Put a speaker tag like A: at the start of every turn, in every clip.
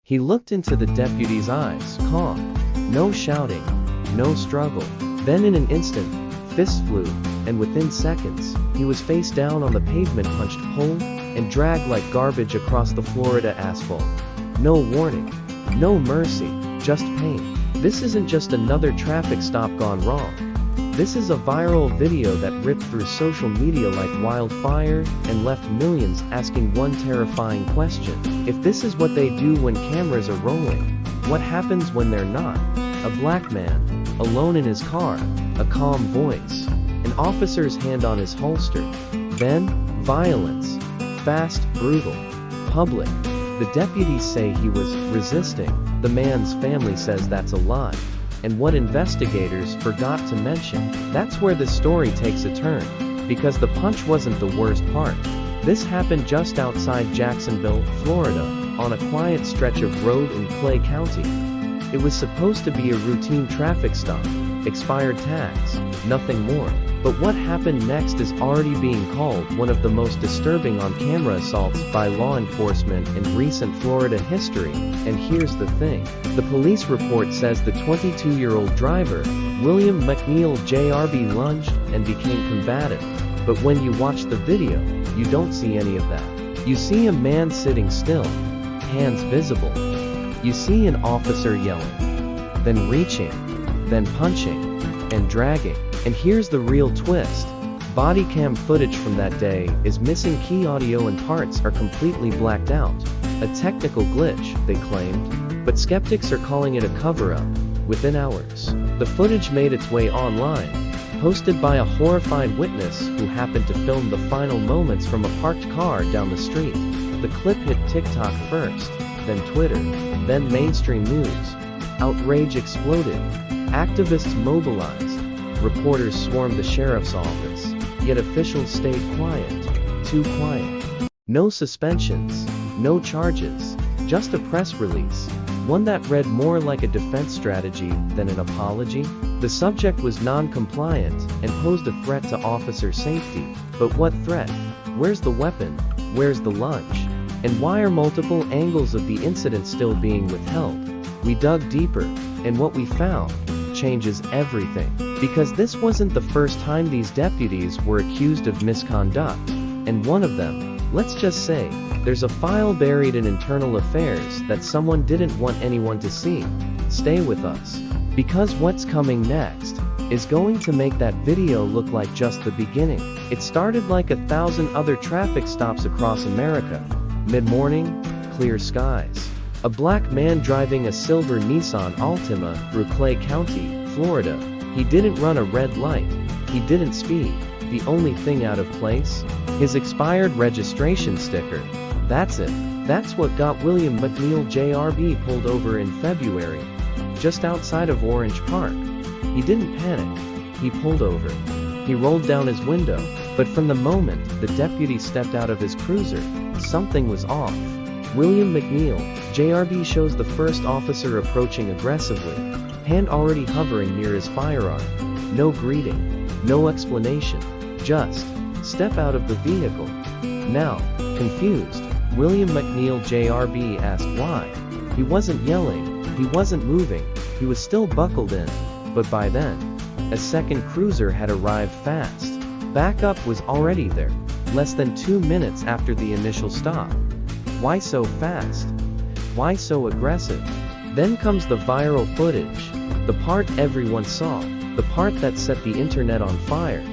A: He looked into the deputy's eyes, calm. No shouting, no struggle. Then in an instant, fists flew, and within seconds, he was face down on the pavement, punched, pulled, and dragged like garbage across the Florida asphalt. No warning, no mercy, just pain. This isn't just another traffic stop gone wrong. This is a viral video that ripped through social media like wildfire and left millions asking one terrifying question. If this is what they do when cameras are rolling, what happens when they're not? A black man, alone in his car, a calm voice, an officer's hand on his holster. Then, violence. Fast, brutal, public. The deputies say he was resisting. The man's family says that's a lie. And what investigators forgot to mention, that's where the story takes a turn. Because the punch wasn't the worst part. This happened just outside Jacksonville, Florida, on a quiet stretch of road in Clay County. It was supposed to be a routine traffic stop, expired tags, nothing more. But what happened next is already being called one of the most disturbing on-camera assaults by law enforcement in recent Florida history. And here's the thing. The police report says the 22-year-old driver, William McNeil Jr. lunged and became combative. But when you watch the video, you don't see any of that. You see a man sitting still, hands visible. You see an officer yelling, then reaching, then punching, and dragging. And here's the real twist. Body cam footage from that day is missing. Key audio and parts are completely blacked out. A technical glitch, they claimed, but skeptics are calling it a cover-up. Within hours, the footage made its way online, posted by a horrified witness who happened to film the final moments from a parked car down the street. The clip hit TikTok first, then Twitter, then mainstream news. Outrage exploded. Activists mobilized. Reporters swarmed the sheriff's office, yet officials stayed quiet. Too quiet. No suspensions, no charges, just a press release. One that read more like a defense strategy than an apology. The subject was non-compliant and posed a threat to officer safety. But what threat? Where's the weapon? Where's the lunge? And why are multiple angles of the incident still being withheld? We dug deeper, and what we found changes everything. Because this wasn't the first time these deputies were accused of misconduct. And one of them, let's just say, there's a file buried in internal affairs that someone didn't want anyone to see. Stay with us. Because what's coming next is going to make that video look like just the beginning. It started like 1,000 other traffic stops across America. Mid-morning, clear skies. A black man driving a silver Nissan Altima through Clay County, Florida. He didn't run a red light. He didn't speed. The only thing out of place? His expired registration sticker. That's it. That's what got William McNeil Jr. pulled over in February, just outside of Orange Park. He didn't panic. He pulled over. He rolled down his window, but from the moment the deputy stepped out of his cruiser, something was off. William McNeil Jr. shows the first officer approaching aggressively, hand already hovering near his firearm. No greeting, no explanation, just step out of the vehicle. Now, confused, William McNeil Jr. asked why. He wasn't yelling, he wasn't moving, he was still buckled in. But by then, a second cruiser had arrived fast. Backup was already there, less than 2 minutes after the initial stop. Why so fast? Why so aggressive? Then comes the viral footage, the part everyone saw, the part that set the internet on fire.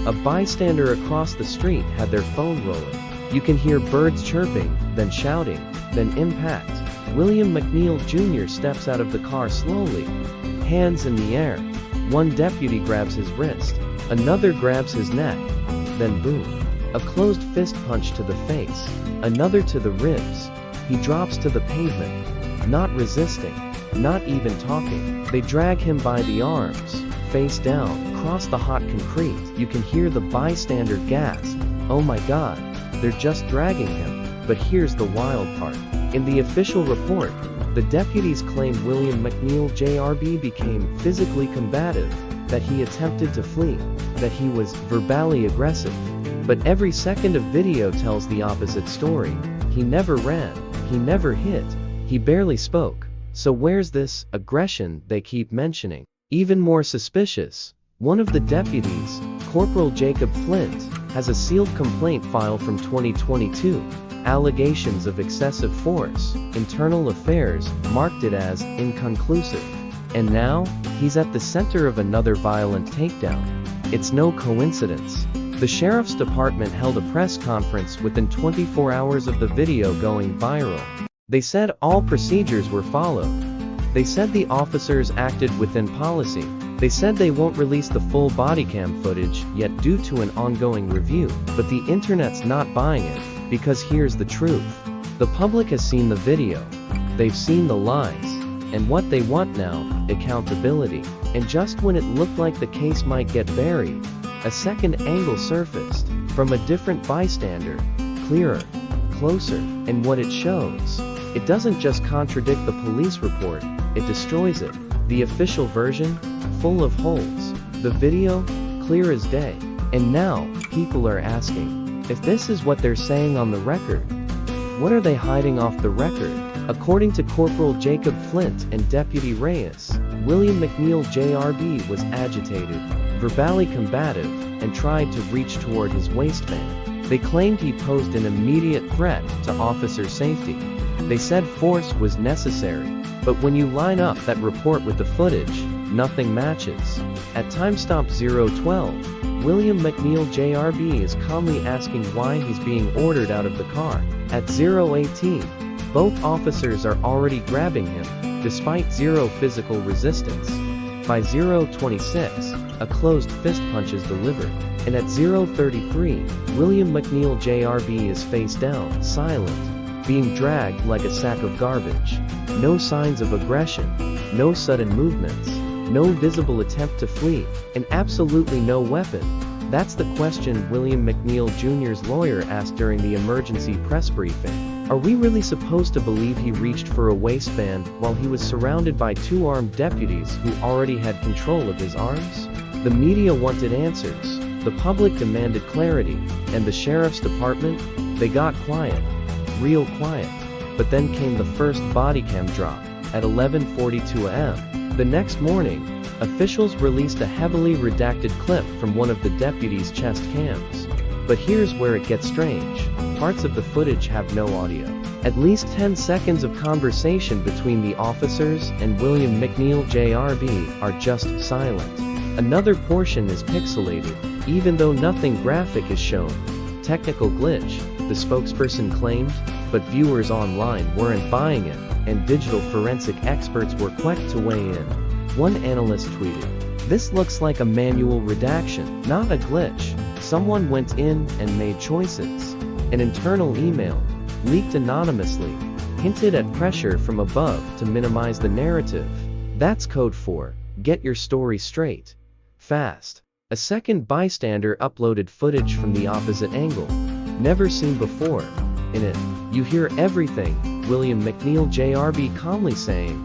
A: A bystander across the street had their phone rolling. You can hear birds chirping, then shouting, then impact. William McNeil Jr. steps out of the car slowly, hands in the air. One deputy grabs his wrist, another grabs his neck, then boom. A closed fist punch to the face, another to the ribs. He drops to the pavement, not resisting, not even talking. They drag him by the arms, face down, across the hot concrete. You can hear the bystander gasp, "Oh my God, they're just dragging him." But here's the wild part. In the official report, the deputies claim William McNeil Jr. became physically combative, that he attempted to flee, that he was verbally aggressive. But every second of video tells the opposite story. He never ran, he never hit, He barely spoke. So where's this aggression they keep mentioning? Even more suspicious, one of the deputies, Corporal Jacob Flint, has a sealed complaint file from 2022. Allegations of excessive force. Internal Affairs marked it as inconclusive. And now, he's at the center of another violent takedown. It's no coincidence. The Sheriff's Department held a press conference within 24 hours of the video going viral. They said all procedures were followed. They said the officers acted within policy. They said they won't release the full body cam footage yet due to an ongoing review, but the internet's not buying it, because here's the truth. The public has seen the video. They've seen the lies. And what they want now, accountability. And just when it looked like the case might get buried, a second angle surfaced, from a different bystander, clearer, closer, and what it shows. It doesn't just contradict the police report, it destroys it. The official version, full of holes. The video, clear as day. And now, people are asking, if this is what they're saying on the record, what are they hiding off the record? According to Corporal Jacob Flint and Deputy Reyes, William McNeil JRB was agitated, verbally combative, and tried to reach toward his waistband. They claimed he posed an immediate threat to officer safety. They said force was necessary, but when you line up that report with the footage, nothing matches. At timestamp 012, William McNeil JRB is calmly asking why he's being ordered out of the car. At 018, both officers are already grabbing him, despite zero physical resistance. By 026, a closed fist punch is delivered. And at 033, William McNeil JRB is face down, silent, being dragged like a sack of garbage. No signs of aggression, no sudden movements, no visible attempt to flee, and absolutely no weapon. That's the question William McNeil Jr.'s lawyer asked during the emergency press briefing. Are we really supposed to believe he reached for a waistband while he was surrounded by two armed deputies who already had control of his arms? The media wanted answers, the public demanded clarity, and the Sheriff's Department, they got quiet. Real quiet. But then came the first body cam drop, at 11:42 a.m. The next morning, officials released a heavily redacted clip from one of the deputies' chest cams. But here's where it gets strange. Parts of the footage have no audio. At least 10 seconds of conversation between the officers and William McNeil JRB are just silent. Another portion is pixelated, even though nothing graphic is shown. Technical glitch, the spokesperson claimed, but viewers online weren't buying it, and digital forensic experts were quick to weigh in. One analyst tweeted, "This looks like a manual redaction, not a glitch. Someone went in and made choices." An internal email, leaked anonymously, hinted at pressure from above to minimize the narrative. That's code for, get your story straight. Fast. A second bystander uploaded footage from the opposite angle, never seen before. In it, you hear everything, William McNeil JRB calmly saying,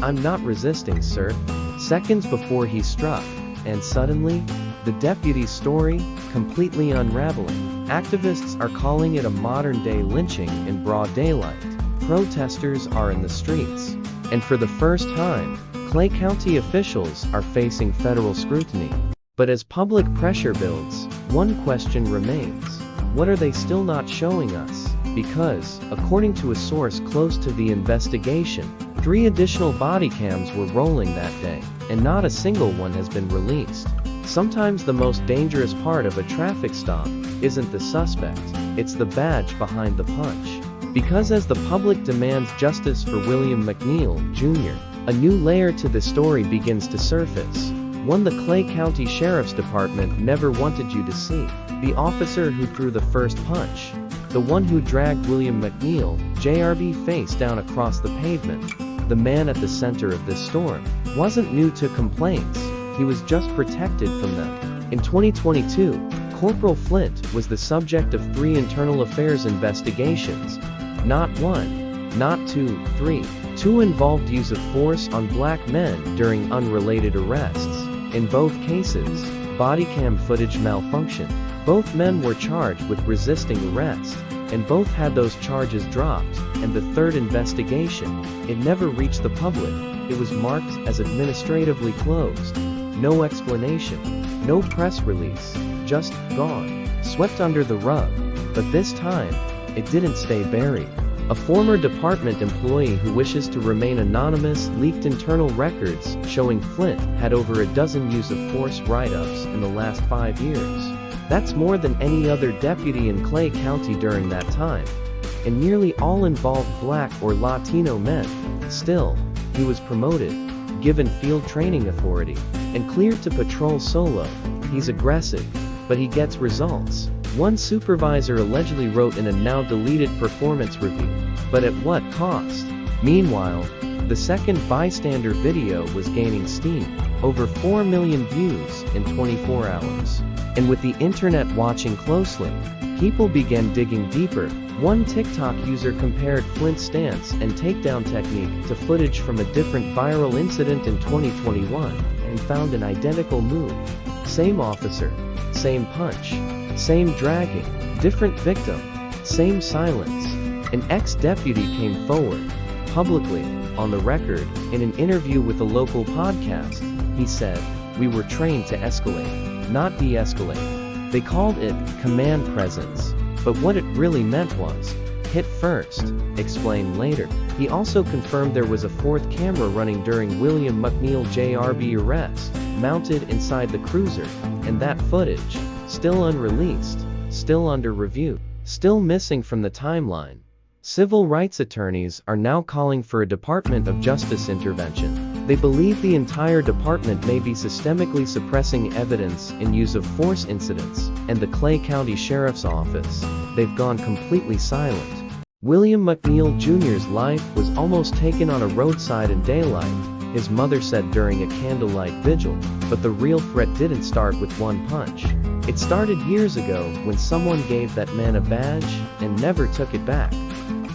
A: "I'm not resisting, sir," seconds before he struck, and suddenly, the deputy's story, completely unraveling. Activists are calling it a modern-day lynching in broad daylight. Protesters are in the streets. And for the first time, Clay County officials are facing federal scrutiny. But as public pressure builds, one question remains. What are they still not showing us? Because, according to a source close to the investigation, 3 additional body cams were rolling that day, and not a single one has been released. Sometimes the most dangerous part of a traffic stop isn't the suspect, it's the badge behind the punch. Because as the public demands justice for William McNeil, Jr., a new layer to the story begins to surface. One the Clay County Sheriff's Department never wanted you to see. The officer who threw the first punch. The one who dragged William McNeil, JRB face down across the pavement. The man at the center of this storm wasn't new to complaints, he was just protected from them. In 2022, Corporal Flint was the subject of 3 internal affairs investigations. Not 1, not 2, 3. 2 involved use of force on black men during unrelated arrests. In both cases, body cam footage malfunctioned. Both men were charged with resisting arrest, and both had those charges dropped, and the third investigation, it never reached the public. It was marked as administratively closed. No explanation, no press release, just gone, swept under the rug. But this time, it didn't stay buried. A former department employee who wishes to remain anonymous leaked internal records showing Flint had over a dozen use of force write-ups in the last 5 years. That's more than any other deputy in Clay County during that time. And nearly all involved Black or Latino men. Still, he was promoted, given field training authority, and cleared to patrol solo. He's aggressive, but he gets results. One supervisor allegedly wrote in a now-deleted performance review. But at what cost? Meanwhile, the second bystander video was gaining steam. Over 4 million views in 24 hours. And with the internet watching closely, people began digging deeper. One TikTok user compared Flint's stance and takedown technique to footage from a different viral incident in 2021, and found an identical move. Same officer, same punch, same dragging, different victim, same silence. An ex-deputy came forward, publicly, on the record, in an interview with a local podcast. He said, "We were trained to escalate, not de-escalate." They called it command presence, but what it really meant was, hit first, explained later. He also confirmed there was a fourth camera running during William McNeil Jr.'s arrest, mounted inside the cruiser, and that footage, still unreleased, still under review, still missing from the timeline. Civil rights attorneys are now calling for a Department of Justice intervention. They believe the entire department may be systemically suppressing evidence in use of force incidents, and the Clay County Sheriff's Office, they've gone completely silent. William McNeil Jr.'s life was almost taken on a roadside in daylight, his mother said during a candlelight vigil, but the real threat didn't start with one punch. It started years ago when someone gave that man a badge and never took it back.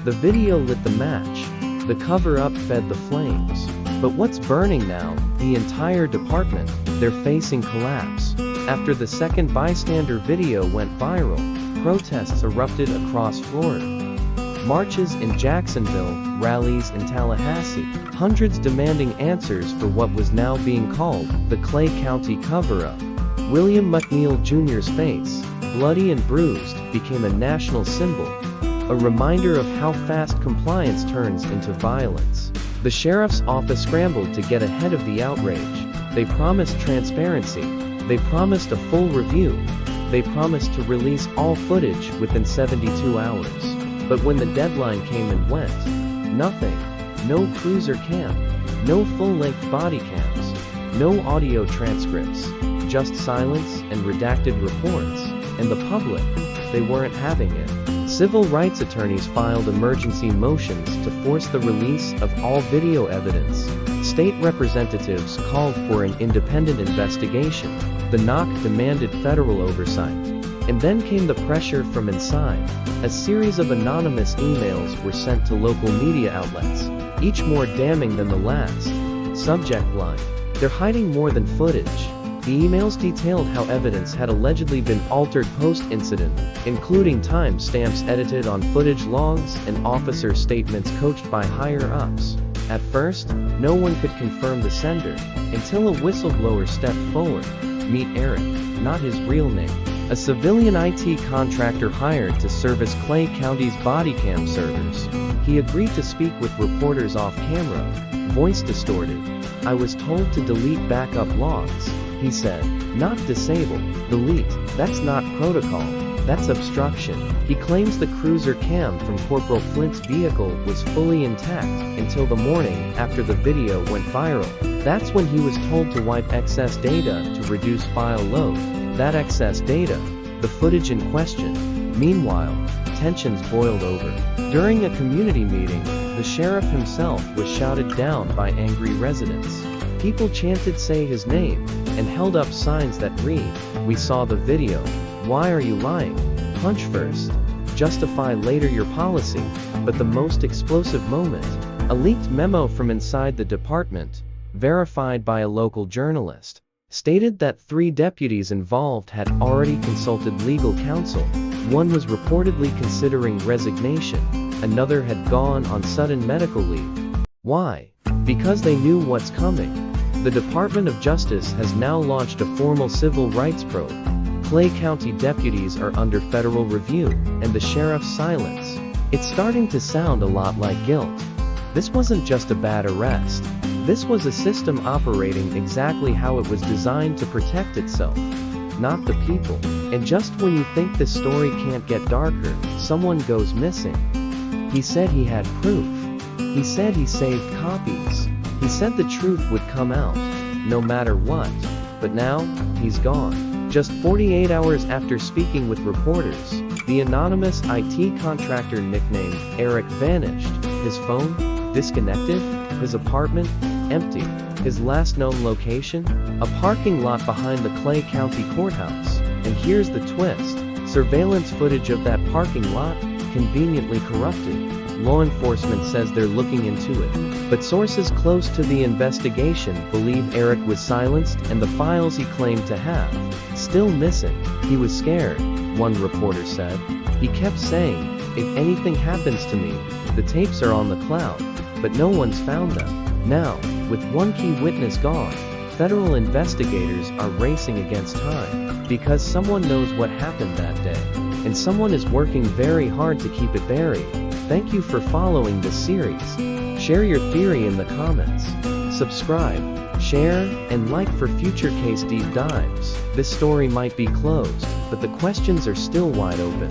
A: The video lit the match. The cover-up fed the flames. But what's burning now? The entire department. They're facing collapse. After the second bystander video went viral, protests erupted across Florida. Marches in Jacksonville, rallies in Tallahassee, hundreds demanding answers for what was now being called the Clay County cover-up. William McNeil Jr.'s face, bloody and bruised, became a national symbol, a reminder of how fast compliance turns into violence. The sheriff's office scrambled to get ahead of the outrage. They promised transparency. They promised a full review. They promised to release all footage within 72 hours. But when the deadline came and went, nothing. No cruiser cam. No full-length body cams. No audio transcripts. Just silence and redacted reports. And the public, they weren't having it. Civil rights attorneys filed emergency motions to force the release of all video evidence. State representatives called for an independent investigation. The NOC demanded federal oversight. And then came the pressure from inside. A series of anonymous emails were sent to local media outlets, each more damning than the last. Subject line: "They're hiding more than footage." The emails detailed how evidence had allegedly been altered post-incident, including time stamps edited on footage logs and officer statements coached by higher-ups. At first, no one could confirm the sender, until a whistleblower stepped forward. Meet Eric, not his real name. A civilian IT contractor hired to service Clay County's body cam servers. He agreed to speak with reporters off-camera, voice distorted. "I was told to delete backup logs," he said. "Not disable, delete. That's not protocol. That's obstruction." He claims the cruiser cam from Corporal Flint's vehicle was fully intact until the morning after the video went viral. That's when he was told to wipe excess data to reduce file load. That excess data, the footage in question. Meanwhile, tensions boiled over. During a community meeting, the sheriff himself was shouted down by angry residents. People chanted "say his name," and held up signs that read, "We saw the video. Why are you lying? Punch first. Justify later your policy." But the most explosive moment, a leaked memo from inside the department, verified by a local journalist. stated that 3 deputies involved had already consulted legal counsel. One was reportedly considering resignation, another had gone on sudden medical leave. Why? Because they knew what's coming. The Department of Justice has now launched a formal civil rights probe. Clay County deputies are under federal review, and the sheriff's silence. It's starting to sound a lot like guilt. This wasn't just a bad arrest. This was a system operating exactly how it was designed to protect itself, not the people. And just when you think this story can't get darker, someone goes missing. He said he had proof. He said he saved copies. He said the truth would come out, no matter what. But now, he's gone. Just 48 hours after speaking with reporters, the anonymous IT contractor nicknamed Eric vanished. His phone? Disconnected. His apartment? Empty. His last known location? A parking lot behind the Clay County Courthouse. And here's the twist. Surveillance footage of that parking lot? Conveniently corrupted. Law enforcement says they're looking into it. But sources close to the investigation believe Eric was silenced and the files he claimed to have still missing. He was scared, one reporter said. He kept saying, if anything happens to me, the tapes are on the cloud. But no one's found them. Now, with one key witness gone, federal investigators are racing against time. Because someone knows what happened that day. And someone is working very hard to keep it buried. Thank you for following this series. Share your theory in the comments. Subscribe, share, and like for future case deep dives. This story might be closed, but the questions are still wide open.